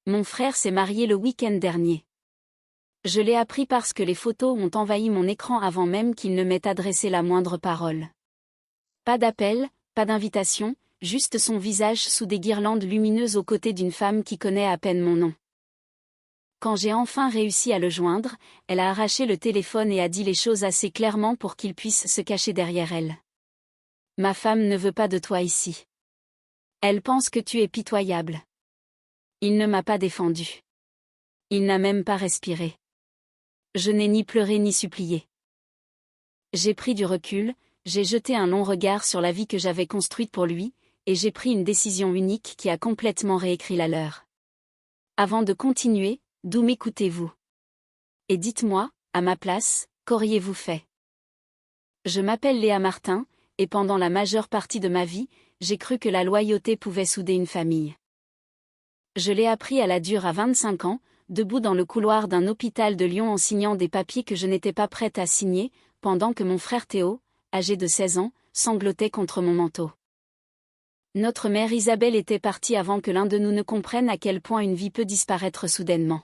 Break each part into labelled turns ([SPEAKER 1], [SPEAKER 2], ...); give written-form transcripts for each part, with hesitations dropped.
[SPEAKER 1] Mon frère s'est marié le week-end dernier. Je l'ai appris parce que les photos ont envahi mon écran avant même qu'il ne m'ait adressé la moindre parole. Pas d'appel, pas d'invitation, juste son visage sous des guirlandes lumineuses aux côtés d'une femme qui connaît à peine mon nom. Quand j'ai enfin réussi à le joindre, elle a arraché le téléphone et a dit les choses assez clairement pour qu'il puisse se cacher derrière elle. Ma femme ne veut pas de toi ici. Elle pense que tu es pitoyable. Il ne m'a pas défendu. Il n'a même pas respiré. Je n'ai ni pleuré ni supplié. J'ai pris du recul, j'ai jeté un long regard sur la vie que j'avais construite pour lui, et j'ai pris une décision unique qui a complètement réécrit la leur. Avant de continuer, d'où m'écoutez-vous? Et dites-moi, à ma place, qu'auriez-vous fait? Je m'appelle Léa Martin, et pendant la majeure partie de ma vie, j'ai cru que la loyauté pouvait souder une famille. Je l'ai appris à la dure à 25 ans, debout dans le couloir d'un hôpital de Lyon en signant des papiers que je n'étais pas prête à signer, pendant que mon frère Théo, âgé de 16 ans, sanglotait contre mon manteau. Notre mère Isabelle était partie avant que l'un de nous ne comprenne à quel point une vie peut disparaître soudainement.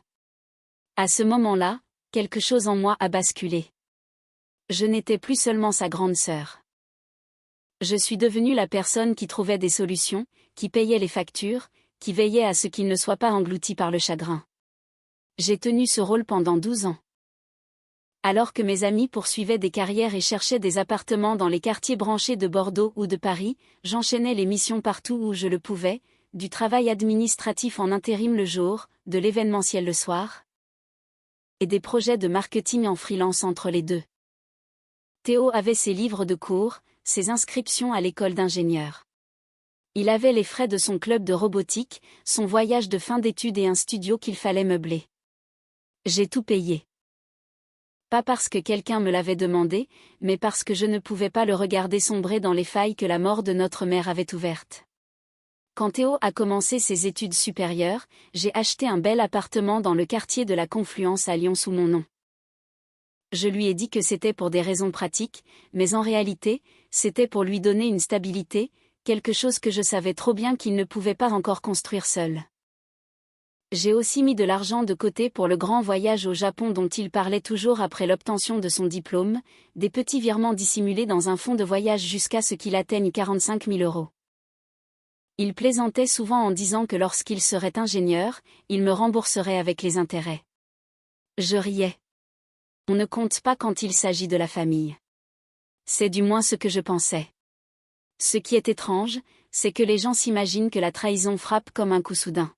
[SPEAKER 1] À ce moment-là, quelque chose en moi a basculé. Je n'étais plus seulement sa grande sœur. Je suis devenue la personne qui trouvait des solutions, qui payait les factures, qui veillait à ce qu'il ne soit pas englouti par le chagrin. J'ai tenu ce rôle pendant 12 ans. Alors que mes amis poursuivaient des carrières et cherchaient des appartements dans les quartiers branchés de Bordeaux ou de Paris, j'enchaînais les missions partout où je le pouvais, du travail administratif en intérim le jour, de l'événementiel le soir, et des projets de marketing en freelance entre les deux. Théo avait ses livres de cours, ses inscriptions à l'école d'ingénieur. Il avait les frais de son club de robotique, son voyage de fin d'études et un studio qu'il fallait meubler. J'ai tout payé. Pas parce que quelqu'un me l'avait demandé, mais parce que je ne pouvais pas le regarder sombrer dans les failles que la mort de notre mère avait ouvertes. Quand Théo a commencé ses études supérieures, j'ai acheté un bel appartement dans le quartier de la Confluence à Lyon sous mon nom. Je lui ai dit que c'était pour des raisons pratiques, mais en réalité, c'était pour lui donner une stabilité, quelque chose que je savais trop bien qu'il ne pouvait pas encore construire seul. J'ai aussi mis de l'argent de côté pour le grand voyage au Japon dont il parlait toujours après l'obtention de son diplôme, des petits virements dissimulés dans un fonds de voyage jusqu'à ce qu'il atteigne 45 000 €. Il plaisantait souvent en disant que lorsqu'il serait ingénieur, il me rembourserait avec les intérêts. Je riais. On ne compte pas quand il s'agit de la famille. C'est du moins ce que je pensais. Ce qui est étrange, c'est que les gens s'imaginent que la trahison frappe comme un coup soudain.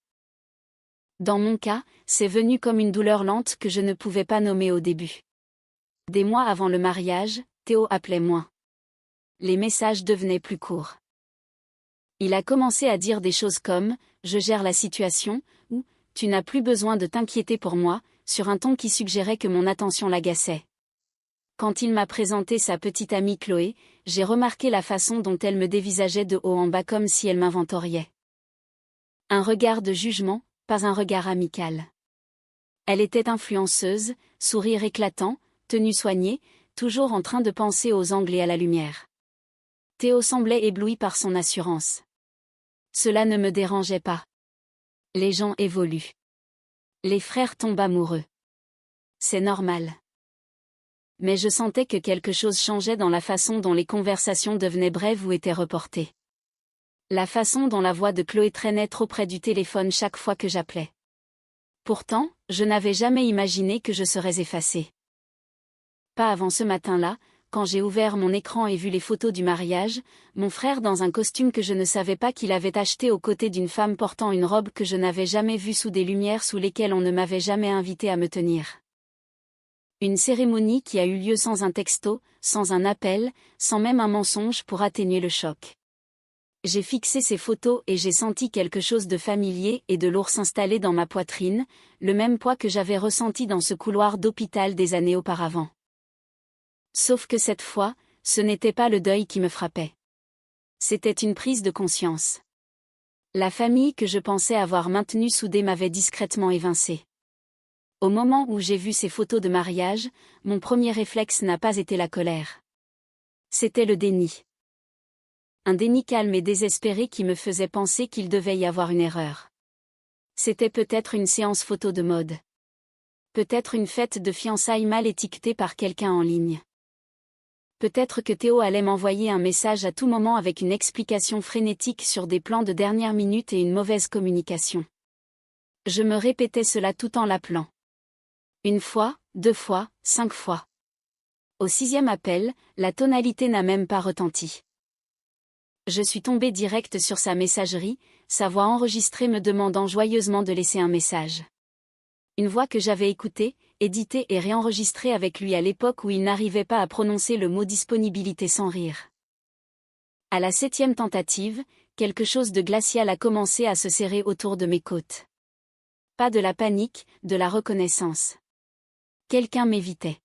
[SPEAKER 1] Dans mon cas, c'est venu comme une douleur lente que je ne pouvais pas nommer au début. Des mois avant le mariage, Théo appelait moins. Les messages devenaient plus courts. Il a commencé à dire des choses comme « je gère la situation » ou « tu n'as plus besoin de t'inquiéter pour moi », sur un ton qui suggérait que mon attention l'agaçait. Quand il m'a présenté sa petite amie Chloé, j'ai remarqué la façon dont elle me dévisageait de haut en bas comme si elle m'inventoriait. Un regard de jugement, pas un regard amical. Elle était influenceuse, sourire éclatant, tenue soignée, toujours en train de penser aux angles et à la lumière. Théo semblait ébloui par son assurance. Cela ne me dérangeait pas. Les gens évoluent. Les frères tombent amoureux. C'est normal. Mais je sentais que quelque chose changeait dans la façon dont les conversations devenaient brèves ou étaient reportées. La façon dont la voix de Chloé traînait trop près du téléphone chaque fois que j'appelais. Pourtant, je n'avais jamais imaginé que je serais effacée. Pas avant ce matin-là, quand j'ai ouvert mon écran et vu les photos du mariage, mon frère dans un costume que je ne savais pas qu'il avait acheté aux côtés d'une femme portant une robe que je n'avais jamais vue sous des lumières sous lesquelles on ne m'avait jamais invité à me tenir. Une cérémonie qui a eu lieu sans un texto, sans un appel, sans même un mensonge pour atténuer le choc. J'ai fixé ces photos et j'ai senti quelque chose de familier et de lourd s'installer dans ma poitrine, le même poids que j'avais ressenti dans ce couloir d'hôpital des années auparavant. Sauf que cette fois, ce n'était pas le deuil qui me frappait. C'était une prise de conscience. La famille que je pensais avoir maintenue soudée m'avait discrètement évincée. Au moment où j'ai vu ces photos de mariage, mon premier réflexe n'a pas été la colère. C'était le déni. Un déni calme et désespéré qui me faisait penser qu'il devait y avoir une erreur. C'était peut-être une séance photo de mode. Peut-être une fête de fiançailles mal étiquetée par quelqu'un en ligne. Peut-être que Théo allait m'envoyer un message à tout moment avec une explication frénétique sur des plans de dernière minute et une mauvaise communication. Je me répétais cela tout en l'appelant. 1 fois, 2 fois, 5 fois. Au 6e appel, la tonalité n'a même pas retenti. Je suis tombée direct sur sa messagerie, sa voix enregistrée me demandant joyeusement de laisser un message. Une voix que j'avais écoutée, éditée et réenregistrée avec lui à l'époque où il n'arrivait pas à prononcer le mot disponibilité sans rire. À la 7e tentative, quelque chose de glacial a commencé à se serrer autour de mes côtes. Pas de la panique, de la reconnaissance. Quelqu'un m'évitait.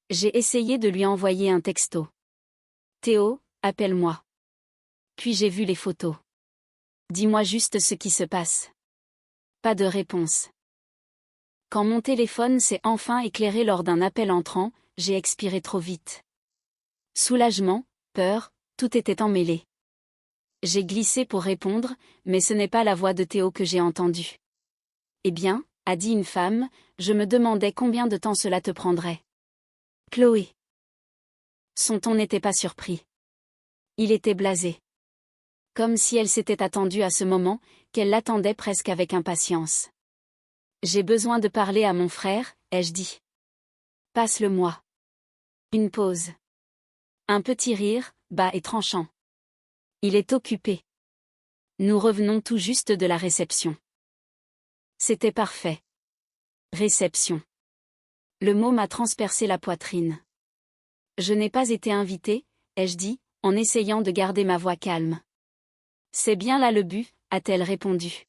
[SPEAKER 1] J'ai essayé de lui envoyer un texto. Théo, appelle-moi. Puis j'ai vu les photos. Dis-moi juste ce qui se passe. Pas de réponse. Quand mon téléphone s'est enfin éclairé lors d'un appel entrant, j'ai expiré trop vite. Soulagement, peur, tout était emmêlé. J'ai glissé pour répondre, mais ce n'est pas la voix de Théo que j'ai entendue. Eh bien, a dit une femme, je me demandais combien de temps cela te prendrait. Chloé. Son ton n'était pas surpris. Il était blasé. Comme si elle s'était attendue à ce moment, qu'elle l'attendait presque avec impatience. J'ai besoin de parler à mon frère, ai-je dit. Passe-le-moi. Une pause. Un petit rire, bas et tranchant. Il est occupé. Nous revenons tout juste de la réception. C'était parfait. Réception. Le mot m'a transpercé la poitrine. Je n'ai pas été invitée, ai-je dit, en essayant de garder ma voix calme. C'est bien là le but, a-t-elle répondu.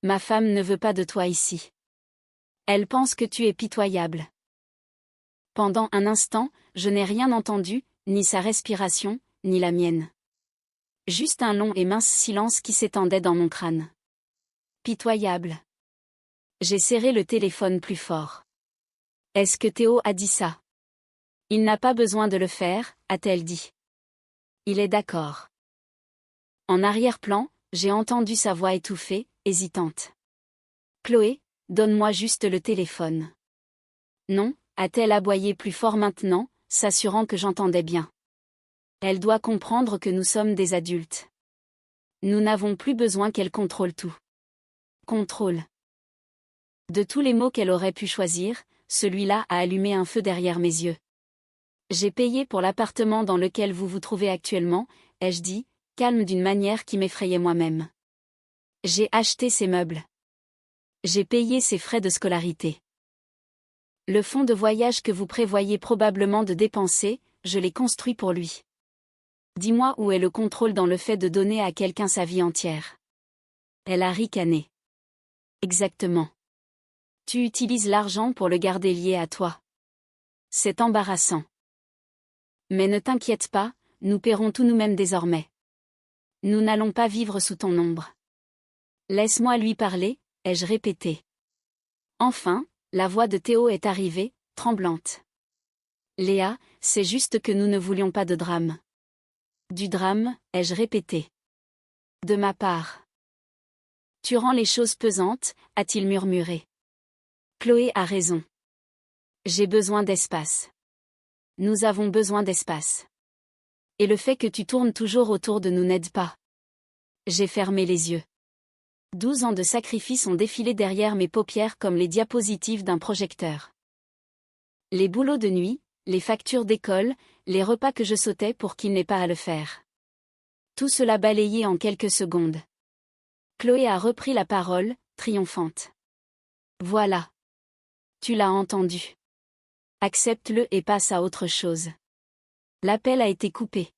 [SPEAKER 1] Ma femme ne veut pas de toi ici. Elle pense que tu es pitoyable. Pendant un instant, je n'ai rien entendu, ni sa respiration, ni la mienne. Juste un long et mince silence qui s'étendait dans mon crâne. Pitoyable. J'ai serré le téléphone plus fort. Est-ce que Théo a dit ça? Il n'a pas besoin de le faire, a-t-elle dit. Il est d'accord. En arrière-plan, j'ai entendu sa voix étouffée, hésitante. Chloé, donne-moi juste le téléphone. Non, a-t-elle aboyé plus fort maintenant, s'assurant que j'entendais bien. Elle doit comprendre que nous sommes des adultes. Nous n'avons plus besoin qu'elle contrôle tout. Contrôle. De tous les mots qu'elle aurait pu choisir, celui-là a allumé un feu derrière mes yeux. J'ai payé pour l'appartement dans lequel vous vous trouvez actuellement, ai-je dit, calme d'une manière qui m'effrayait moi-même. J'ai acheté ces meubles. J'ai payé ses frais de scolarité. Le fonds de voyage que vous prévoyez probablement de dépenser, je l'ai construit pour lui. Dis-moi où est le contrôle dans le fait de donner à quelqu'un sa vie entière. Elle a ricané. Exactement. Tu utilises l'argent pour le garder lié à toi. C'est embarrassant. Mais ne t'inquiète pas, nous paierons tout nous-mêmes désormais. Nous n'allons pas vivre sous ton ombre. Laisse-moi lui parler, ai-je répété. Enfin, la voix de Théo est arrivée, tremblante. Léa, c'est juste que nous ne voulions pas de drame. Du drame, ai-je répété. De ma part. Tu rends les choses pesantes, a-t-il murmuré. Chloé a raison. J'ai besoin d'espace. Nous avons besoin d'espace. Et le fait que tu tournes toujours autour de nous n'aide pas. J'ai fermé les yeux. 12 ans de sacrifice ont défilé derrière mes paupières comme les diapositives d'un projecteur. Les boulots de nuit, les factures d'école, les repas que je sautais pour qu'il n'ait pas à le faire. Tout cela balayé en quelques secondes. Chloé a repris la parole, triomphante. Voilà. Tu l'as entendu. Accepte-le et passe à autre chose. L'appel a été coupé.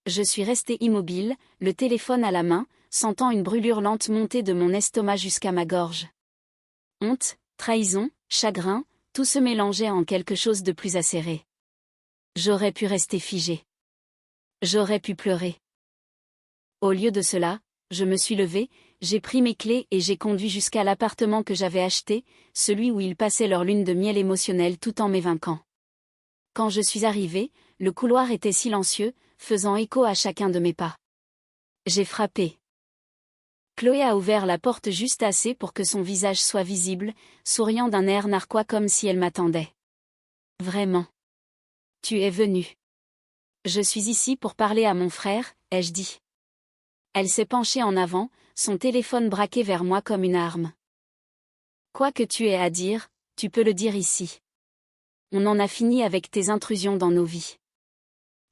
[SPEAKER 1] Je suis restée immobile, le téléphone à la main, sentant une brûlure lente monter de mon estomac jusqu'à ma gorge. Honte, trahison, chagrin, tout se mélangeait en quelque chose de plus acéré. J'aurais pu rester figée. J'aurais pu pleurer. Au lieu de cela, je me suis levée, j'ai pris mes clés et j'ai conduit jusqu'à l'appartement que j'avais acheté, celui où ils passaient leur lune de miel émotionnelle tout en m'évinquant. Quand je suis arrivée, le couloir était silencieux, faisant écho à chacun de mes pas. J'ai frappé. Chloé a ouvert la porte juste assez pour que son visage soit visible, souriant d'un air narquois comme si elle m'attendait. Vraiment. Tu es venue. Je suis ici pour parler à mon frère, ai-je dit. Elle s'est penchée en avant, son téléphone braqué vers moi comme une arme. Quoi que tu aies à dire, tu peux le dire ici. On en a fini avec tes intrusions dans nos vies.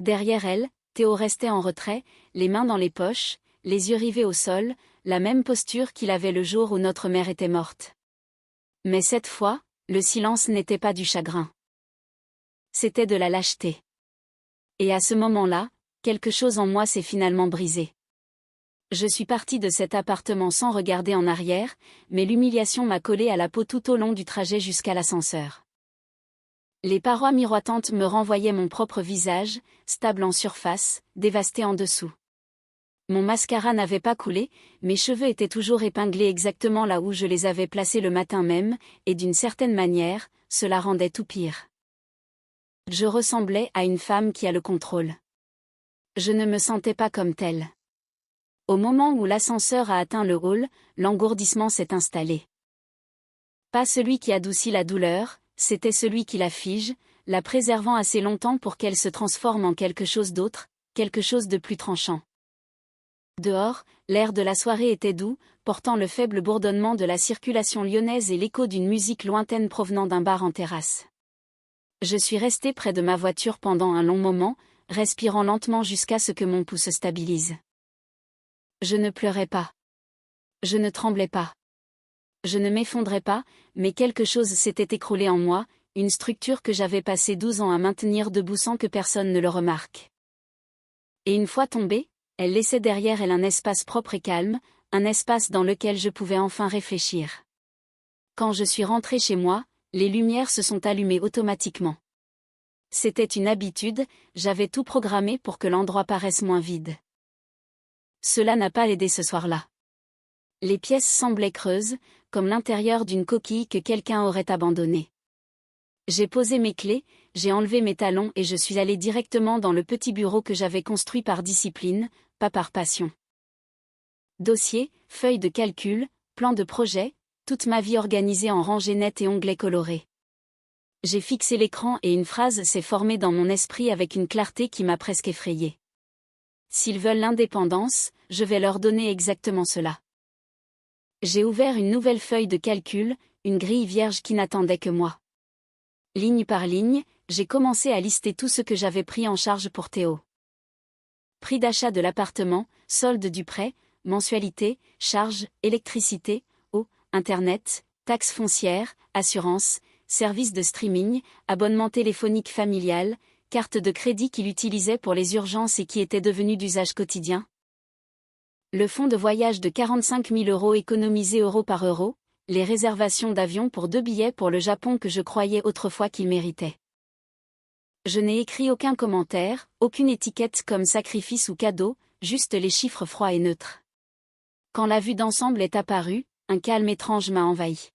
[SPEAKER 1] Derrière elle, Théo restait en retrait, les mains dans les poches, les yeux rivés au sol, la même posture qu'il avait le jour où notre mère était morte. Mais cette fois, le silence n'était pas du chagrin. C'était de la lâcheté. Et à ce moment-là, quelque chose en moi s'est finalement brisé. Je suis partie de cet appartement sans regarder en arrière, mais l'humiliation m'a collé à la peau tout au long du trajet jusqu'à l'ascenseur. Les parois miroitantes me renvoyaient mon propre visage, stable en surface, dévasté en dessous. Mon mascara n'avait pas coulé, mes cheveux étaient toujours épinglés exactement là où je les avais placés le matin même, et d'une certaine manière, cela rendait tout pire. Je ressemblais à une femme qui a le contrôle. Je ne me sentais pas comme telle. Au moment où l'ascenseur a atteint le hall, l'engourdissement s'est installé. Pas celui qui adoucit la douleur, c'était celui qui la fige, la préservant assez longtemps pour qu'elle se transforme en quelque chose d'autre, quelque chose de plus tranchant. Dehors, l'air de la soirée était doux, portant le faible bourdonnement de la circulation lyonnaise et l'écho d'une musique lointaine provenant d'un bar en terrasse. Je suis restée près de ma voiture pendant un long moment, respirant lentement jusqu'à ce que mon pouls se stabilise. Je ne pleurais pas. Je ne tremblais pas. Je ne m'effondrais pas, mais quelque chose s'était écroulé en moi, une structure que j'avais passé 12 ans à maintenir debout sans que personne ne le remarque. Et une fois tombée, elle laissait derrière elle un espace propre et calme, un espace dans lequel je pouvais enfin réfléchir. Quand je suis rentrée chez moi, les lumières se sont allumées automatiquement. C'était une habitude, j'avais tout programmé pour que l'endroit paraisse moins vide. Cela n'a pas aidé ce soir-là. Les pièces semblaient creuses, comme l'intérieur d'une coquille que quelqu'un aurait abandonnée. J'ai posé mes clés, j'ai enlevé mes talons et je suis allée directement dans le petit bureau que j'avais construit par discipline, pas par passion. Dossier, feuilles de calcul, plan de projet, toute ma vie organisée en rangées nettes et onglets colorés. J'ai fixé l'écran et une phrase s'est formée dans mon esprit avec une clarté qui m'a presque effrayée. S'ils veulent l'indépendance, je vais leur donner exactement cela. J'ai ouvert une nouvelle feuille de calcul, une grille vierge qui n'attendait que moi. Ligne par ligne, j'ai commencé à lister tout ce que j'avais pris en charge pour Théo. Prix d'achat de l'appartement, solde du prêt, mensualité, charges, électricité, eau, internet, taxes foncières, assurance, services de streaming, abonnement téléphonique familial, carte de crédit qu'il utilisait pour les urgences et qui était devenue d'usage quotidien. Le fonds de voyage de 45 000 € économisé euro par euro, les réservations d'avion pour 2 billets pour le Japon que je croyais autrefois qu'il méritait. Je n'ai écrit aucun commentaire, aucune étiquette comme sacrifice ou cadeau, juste les chiffres froids et neutres. Quand la vue d'ensemble est apparue, un calme étrange m'a envahi.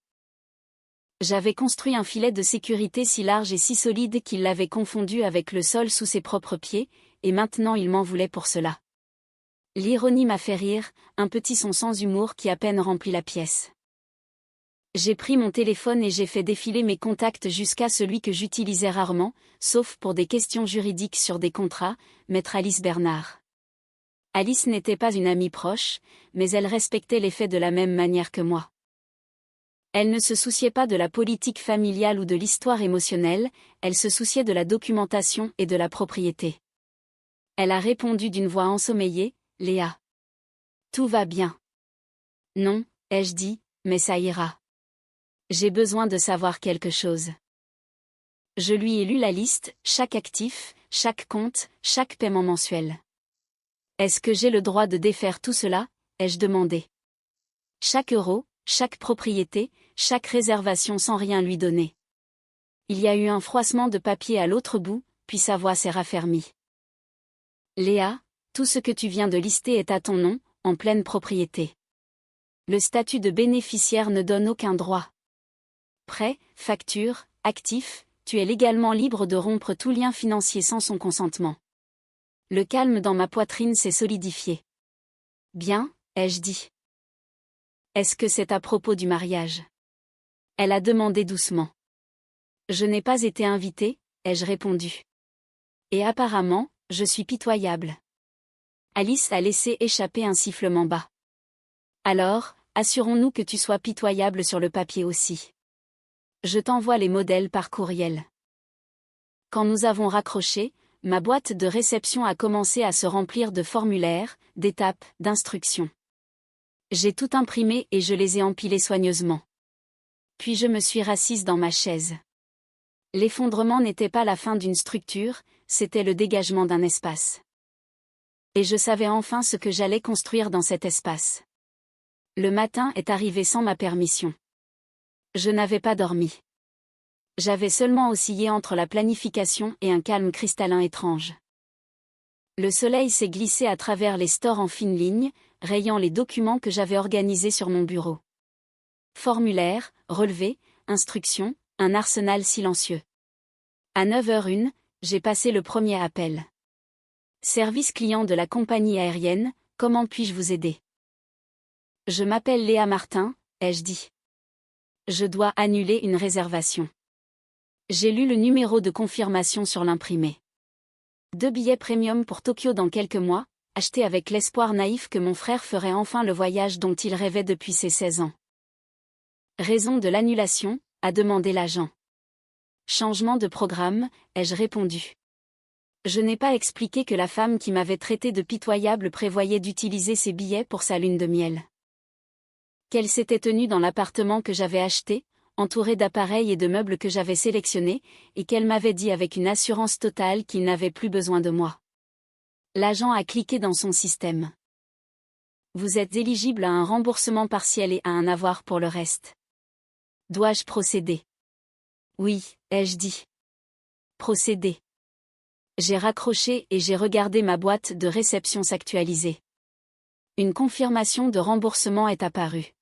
[SPEAKER 1] J'avais construit un filet de sécurité si large et si solide qu'il l'avait confondu avec le sol sous ses propres pieds, et maintenant il m'en voulait pour cela. L'ironie m'a fait rire, un petit son sans humour qui à peine remplit la pièce. J'ai pris mon téléphone et j'ai fait défiler mes contacts jusqu'à celui que j'utilisais rarement, sauf pour des questions juridiques sur des contrats, Maître Alice Bernard. Alice n'était pas une amie proche, mais elle respectait les faits de la même manière que moi. Elle ne se souciait pas de la politique familiale ou de l'histoire émotionnelle, elle se souciait de la documentation et de la propriété. Elle a répondu d'une voix ensommeillée, « Léa. Tout va bien. » « Non, ai-je dit, mais ça ira. J'ai besoin de savoir quelque chose. » Je lui ai lu la liste, chaque actif, chaque compte, chaque paiement mensuel. « Est-ce que j'ai le droit de défaire tout cela ?» ai-je demandé. Chaque euro, chaque propriété, chaque réservation sans rien lui donner. Il y a eu un froissement de papier à l'autre bout, puis sa voix s'est raffermie. « Léa, tout ce que tu viens de lister est à ton nom, en pleine propriété. Le statut de bénéficiaire ne donne aucun droit. Prêt, facture, actif, tu es légalement libre de rompre tout lien financier sans son consentement. » Le calme dans ma poitrine s'est solidifié. « Bien, ai-je dit. Est-ce que c'est à propos du mariage? Elle a demandé doucement. Je n'ai pas été invitée, ai-je répondu. Et apparemment, je suis pitoyable. Alice a laissé échapper un sifflement bas. Alors, assurons-nous que tu sois pitoyable sur le papier aussi. Je t'envoie les modèles par courriel. Quand nous avons raccroché, ma boîte de réception a commencé à se remplir de formulaires, d'étapes, d'instructions. J'ai tout imprimé et je les ai empilés soigneusement. Puis je me suis rassise dans ma chaise. L'effondrement n'était pas la fin d'une structure, c'était le dégagement d'un espace. Et je savais enfin ce que j'allais construire dans cet espace. Le matin est arrivé sans ma permission. Je n'avais pas dormi. J'avais seulement oscillé entre la planification et un calme cristallin étrange. Le soleil s'est glissé à travers les stores en fine ligne, rayant les documents que j'avais organisés sur mon bureau. Formulaires, relevés, instructions, un arsenal silencieux. À 9h01, j'ai passé le premier appel. Service client de la compagnie aérienne, comment puis-je vous aider? Je m'appelle Léa Martin, ai-je dit. Je dois annuler une réservation. J'ai lu le numéro de confirmation sur l'imprimé. 2 billets premium pour Tokyo dans quelques mois, achetés avec l'espoir naïf que mon frère ferait enfin le voyage dont il rêvait depuis ses 16 ans. Raison de l'annulation, a demandé l'agent. Changement de programme, ai-je répondu. Je n'ai pas expliqué que la femme qui m'avait traité de pitoyable prévoyait d'utiliser ses billets pour sa lune de miel. Qu'elle s'était tenue dans l'appartement que j'avais acheté, entourée d'appareils et de meubles que j'avais sélectionnés, et qu'elle m'avait dit avec une assurance totale qu'il n'avait plus besoin de moi. L'agent a cliqué dans son système. Vous êtes éligible à un remboursement partiel et à un avoir pour le reste. Dois-je procéder? Oui, ai-je dit. Procéder. J'ai raccroché et j'ai regardé ma boîte de réception s'actualiser. Une confirmation de remboursement est apparue.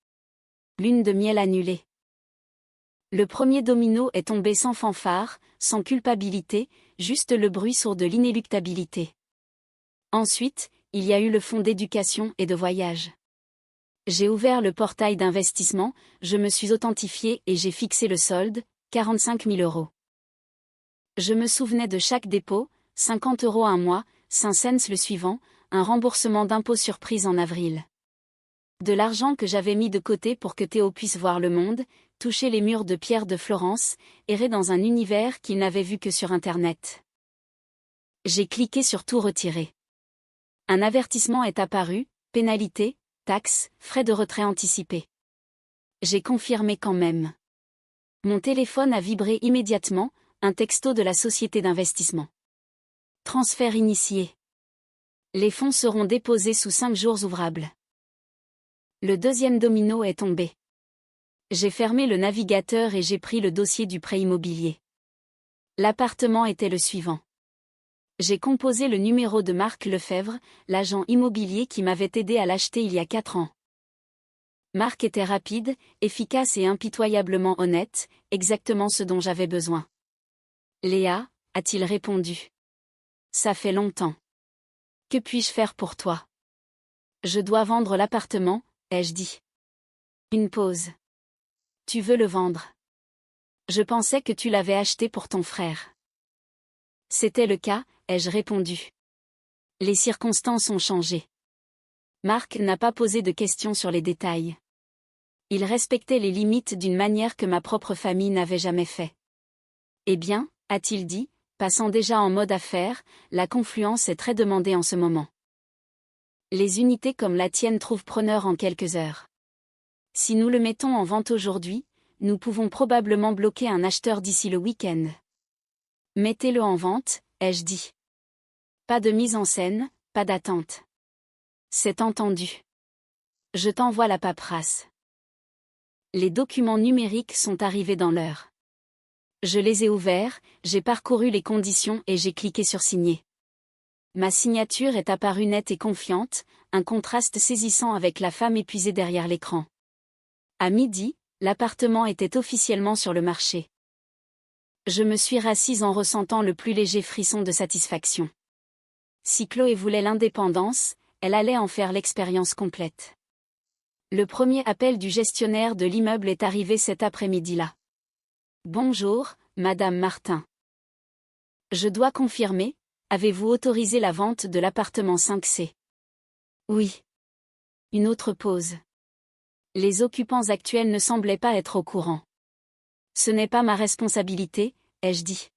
[SPEAKER 1] Lune de miel annulée. Le premier domino est tombé sans fanfare, sans culpabilité, juste le bruit sourd de l'inéluctabilité. Ensuite, il y a eu le fonds d'éducation et de voyage. J'ai ouvert le portail d'investissement, je me suis authentifié et j'ai fixé le solde, 45 000 €. Je me souvenais de chaque dépôt, 50 € un mois, 5 cents le suivant, un remboursement d'impôt surprise en avril. De l'argent que j'avais mis de côté pour que Théo puisse voir le monde, toucher les murs de pierre de Florence, errer dans un univers qu'il n'avait vu que sur Internet. J'ai cliqué sur tout retirer. Un avertissement est apparu, pénalité, taxes, frais de retrait anticipés. J'ai confirmé quand même. Mon téléphone a vibré immédiatement, un texto de la société d'investissement. Transfert initié. Les fonds seront déposés sous 5 jours ouvrables. Le deuxième domino est tombé. J'ai fermé le navigateur et j'ai pris le dossier du prêt immobilier. L'appartement était le suivant. J'ai composé le numéro de Marc Lefebvre, l'agent immobilier qui m'avait aidé à l'acheter il y a 4 ans. Marc était rapide, efficace et impitoyablement honnête, exactement ce dont j'avais besoin. Léa, a-t-il répondu. Ça fait longtemps. Que puis-je faire pour toi? Je dois vendre l'appartement, ai-je dit. Une pause. Tu veux le vendre? Je pensais que tu l'avais acheté pour ton frère. C'était le cas, ai-je répondu. Les circonstances ont changé. Marc n'a pas posé de questions sur les détails. Il respectait les limites d'une manière que ma propre famille n'avait jamais fait. Eh bien, a-t-il dit, passant déjà en mode affaires, la confluence est très demandée en ce moment. Les unités comme la tienne trouvent preneur en quelques heures. Si nous le mettons en vente aujourd'hui, nous pouvons probablement bloquer un acheteur d'ici le week-end. Mettez-le en vente, ai-je dit. Pas de mise en scène, pas d'attente. C'est entendu. Je t'envoie la paperasse. Les documents numériques sont arrivés dans l'heure. Je les ai ouverts, j'ai parcouru les conditions et j'ai cliqué sur signer. Ma signature est apparue nette et confiante, un contraste saisissant avec la femme épuisée derrière l'écran. À midi, l'appartement était officiellement sur le marché. Je me suis rassise en ressentant le plus léger frisson de satisfaction. Si Chloé voulait l'indépendance, elle allait en faire l'expérience complète. Le premier appel du gestionnaire de l'immeuble est arrivé cet après-midi-là. Bonjour, Madame Martin. Je dois confirmer, avez-vous autorisé la vente de l'appartement 5C? Oui. Une autre pause. Les occupants actuels ne semblaient pas être au courant. Ce n'est pas ma responsabilité, ai-je dit.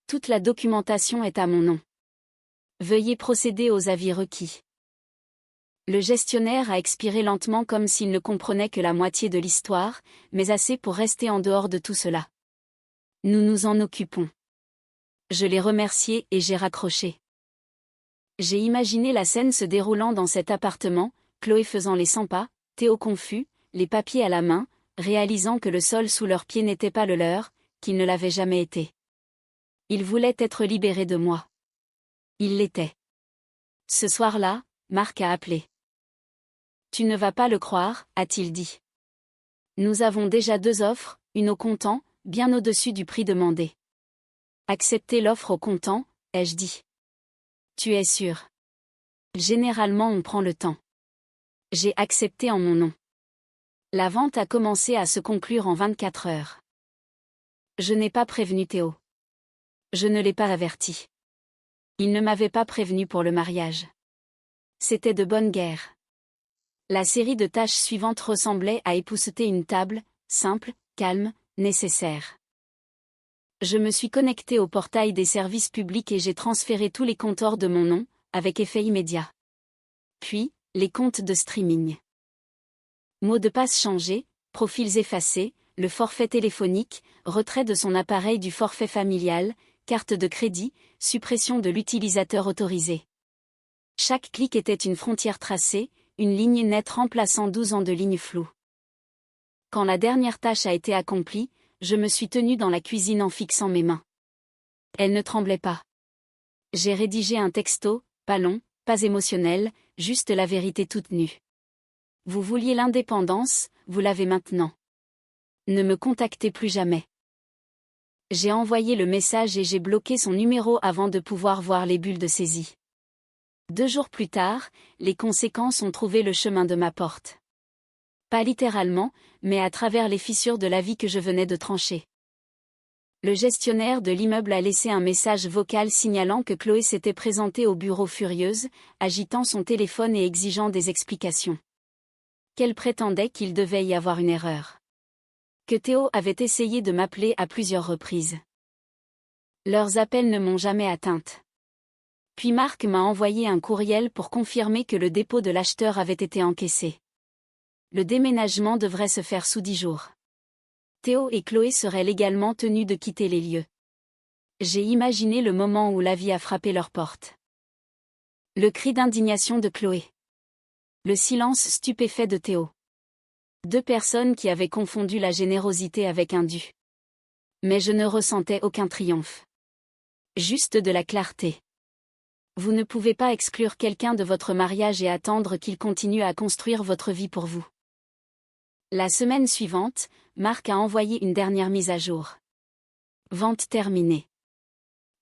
[SPEAKER 1] Toute la documentation est à mon nom. Veuillez procéder aux avis requis. Le gestionnaire a expiré lentement comme s'il ne comprenait que la moitié de l'histoire, mais assez pour rester en dehors de tout cela. Nous nous en occupons. Je l'ai remercié et j'ai raccroché. J'ai imaginé la scène se déroulant dans cet appartement, Chloé faisant les 100 pas, Théo confus, les papiers à la main, réalisant que le sol sous leurs pieds n'était pas le leur, qu'il ne l'avait jamais été. Il voulait être libéré de moi. Il l'était. Ce soir-là, Marc a appelé. Tu ne vas pas le croire, a-t-il dit. Nous avons déjà 2 offres, une au comptant, bien au-dessus du prix demandé. Accepter l'offre au comptant, ai-je dit. Tu es sûr? Généralement on prend le temps. J'ai accepté en mon nom. La vente a commencé à se conclure en 24 heures. Je n'ai pas prévenu Théo. Je ne l'ai pas averti. Il ne m'avait pas prévenu pour le mariage. C'était de bonne guerre. La série de tâches suivantes ressemblait à épousseter une table, simple, calme, nécessaire. Je me suis connecté au portail des services publics et j'ai transféré tous les comptes hors de mon nom, avec effet immédiat. Puis, les comptes de streaming. Mots de passe changés, profils effacés, le forfait téléphonique, retrait de son appareil du forfait familial, carte de crédit, suppression de l'utilisateur autorisé. Chaque clic était une frontière tracée, une ligne nette remplaçant 12 ans de lignes floues. Quand la dernière tâche a été accomplie, je me suis tenue dans la cuisine en fixant mes mains. Elles ne tremblaient pas. J'ai rédigé un texto, pas long, pas émotionnel, juste la vérité toute nue. Vous vouliez l'indépendance, vous l'avez maintenant. Ne me contactez plus jamais. J'ai envoyé le message et j'ai bloqué son numéro avant de pouvoir voir les bulles de saisie. 2 jours plus tard, les conséquences ont trouvé le chemin de ma porte. Pas littéralement, mais à travers les fissures de la vie que je venais de trancher. Le gestionnaire de l'immeuble a laissé un message vocal signalant que Chloé s'était présentée au bureau furieuse, agitant son téléphone et exigeant des explications. Qu'elle prétendait qu'il devait y avoir une erreur. Que Théo avait essayé de m'appeler à plusieurs reprises. Leurs appels ne m'ont jamais atteinte. Puis Marc m'a envoyé un courriel pour confirmer que le dépôt de l'acheteur avait été encaissé. Le déménagement devrait se faire sous 10 jours. Théo et Chloé seraient légalement tenus de quitter les lieux. J'ai imaginé le moment où la vie a frappé leur porte. Le cri d'indignation de Chloé. Le silence stupéfait de Théo. 2 personnes qui avaient confondu la générosité avec un dû. Mais je ne ressentais aucun triomphe. Juste de la clarté. Vous ne pouvez pas exclure quelqu'un de votre mariage et attendre qu'il continue à construire votre vie pour vous. La semaine suivante, Marc a envoyé une dernière mise à jour. Vente terminée.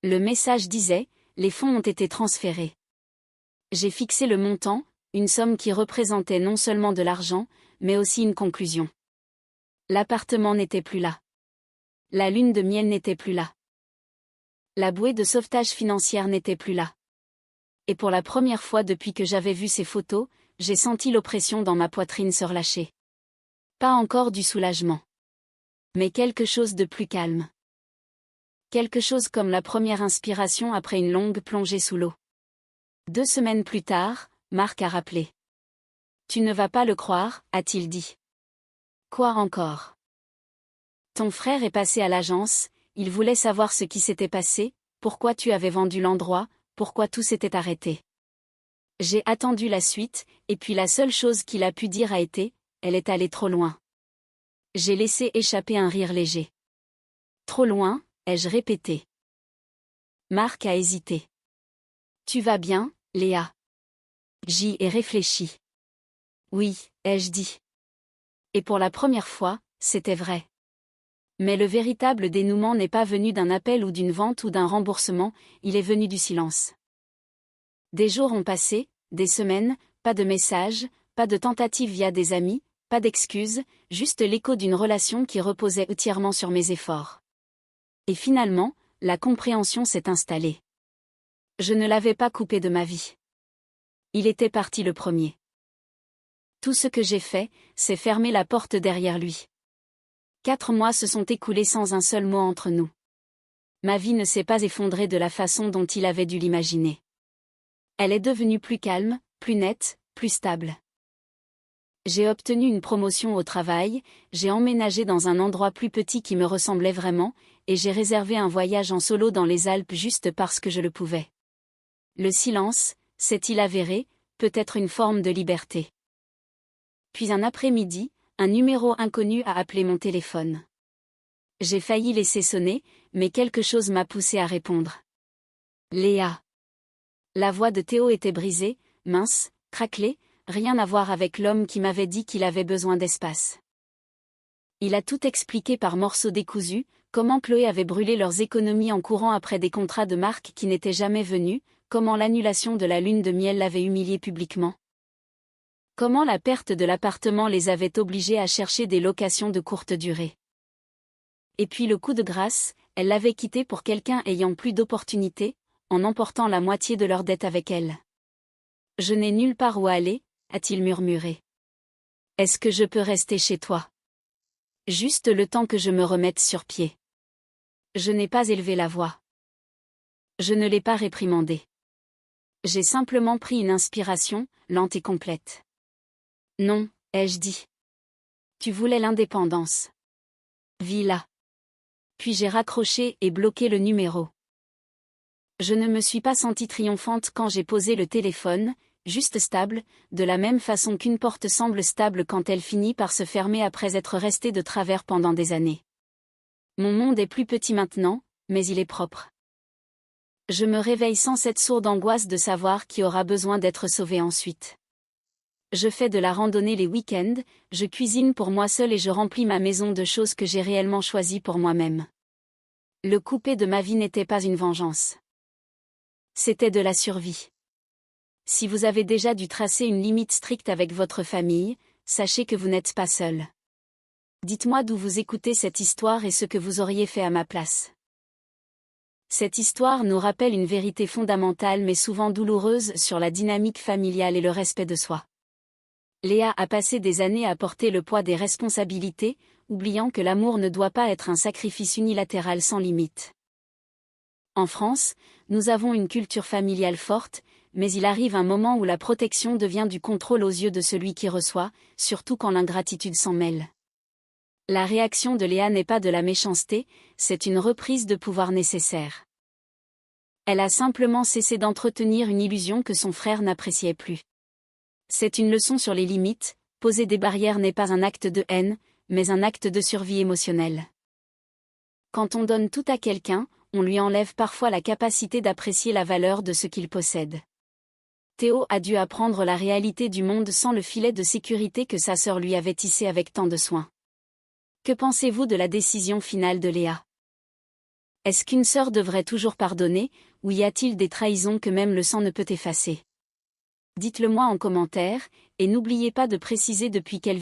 [SPEAKER 1] Le message disait, les fonds ont été transférés. J'ai fixé le montant, une somme qui représentait non seulement de l'argent, mais aussi une conclusion. L'appartement n'était plus là. La lune de miel n'était plus là. La bouée de sauvetage financière n'était plus là. Et pour la première fois depuis que j'avais vu ces photos, j'ai senti l'oppression dans ma poitrine se relâcher. Pas encore du soulagement. Mais quelque chose de plus calme. Quelque chose comme la première inspiration après une longue plongée sous l'eau. 2 semaines plus tard, Marc a rappelé. Tu ne vas pas le croire, a-t-il dit. Quoi encore? Ton frère est passé à l'agence, il voulait savoir ce qui s'était passé, pourquoi tu avais vendu l'endroit, pourquoi tout s'était arrêté. J'ai attendu la suite, et puis la seule chose qu'il a pu dire a été, elle est allée trop loin. J'ai laissé échapper un rire léger. Trop loin, ai-je répété. Marc a hésité. Tu vas bien, Léa? J'y ai réfléchi. Oui, ai-je dit. Et pour la première fois, c'était vrai. Mais le véritable dénouement n'est pas venu d'un appel ou d'une vente ou d'un remboursement, il est venu du silence. Des jours ont passé, des semaines, pas de messages, pas de tentative via des amis, pas d'excuses, juste l'écho d'une relation qui reposait entièrement sur mes efforts. Et finalement, la compréhension s'est installée. Je ne l'avais pas coupé de ma vie. Il était parti le premier. Tout ce que j'ai fait, c'est fermer la porte derrière lui. 4 mois se sont écoulés sans un seul mot entre nous. Ma vie ne s'est pas effondrée de la façon dont il avait dû l'imaginer. Elle est devenue plus calme, plus nette, plus stable. J'ai obtenu une promotion au travail, j'ai emménagé dans un endroit plus petit qui me ressemblait vraiment, et j'ai réservé un voyage en solo dans les Alpes juste parce que je le pouvais. Le silence, s'est-il avéré, peut être une forme de liberté. Puis un après-midi, un numéro inconnu a appelé mon téléphone. J'ai failli laisser sonner, mais quelque chose m'a poussé à répondre. Léa. La voix de Théo était brisée, mince, craquelée, rien à voir avec l'homme qui m'avait dit qu'il avait besoin d'espace. Il a tout expliqué par morceaux décousus, comment Chloé avait brûlé leurs économies en courant après des contrats de marque qui n'étaient jamais venus, comment l'annulation de la lune de miel l'avait humiliée publiquement. Comment la perte de l'appartement les avait obligés à chercher des locations de courte durée. Et puis le coup de grâce, elle l'avait quitté pour quelqu'un ayant plus d'opportunités, en emportant la moitié de leur dette avec elle. Je n'ai nulle part où aller, a-t-il murmuré. Est-ce que je peux rester chez toi? Juste le temps que je me remette sur pied. Je n'ai pas élevé la voix. Je ne l'ai pas réprimandé. J'ai simplement pris une inspiration, lente et complète. Non, ai-je dit. Tu voulais l'indépendance. Vis là. Puis j'ai raccroché et bloqué le numéro. Je ne me suis pas sentie triomphante quand j'ai posé le téléphone, juste stable, de la même façon qu'une porte semble stable quand elle finit par se fermer après être restée de travers pendant des années. Mon monde est plus petit maintenant, mais il est propre. Je me réveille sans cette sourde angoisse de savoir qui aura besoin d'être sauvé ensuite. Je fais de la randonnée les week-ends, je cuisine pour moi seule et je remplis ma maison de choses que j'ai réellement choisies pour moi-même. Le couper de ma vie n'était pas une vengeance. C'était de la survie. Si vous avez déjà dû tracer une limite stricte avec votre famille, sachez que vous n'êtes pas seul. Dites-moi d'où vous écoutez cette histoire et ce que vous auriez fait à ma place. Cette histoire nous rappelle une vérité fondamentale mais souvent douloureuse sur la dynamique familiale et le respect de soi. Léa a passé des années à porter le poids des responsabilités, oubliant que l'amour ne doit pas être un sacrifice unilatéral sans limite. En France, nous avons une culture familiale forte, mais il arrive un moment où la protection devient du contrôle aux yeux de celui qui reçoit, surtout quand l'ingratitude s'en mêle. La réaction de Léa n'est pas de la méchanceté, c'est une reprise de pouvoir nécessaire. Elle a simplement cessé d'entretenir une illusion que son frère n'appréciait plus. C'est une leçon sur les limites, poser des barrières n'est pas un acte de haine, mais un acte de survie émotionnelle. Quand on donne tout à quelqu'un, on lui enlève parfois la capacité d'apprécier la valeur de ce qu'il possède. Théo a dû apprendre la réalité du monde sans le filet de sécurité que sa sœur lui avait tissé avec tant de soin. Que pensez-vous de la décision finale de Léa? Est-ce qu'une sœur devrait toujours pardonner, ou y a-t-il des trahisons que même le sang ne peut effacer? Dites-le moi en commentaire, et n'oubliez pas de préciser depuis quelle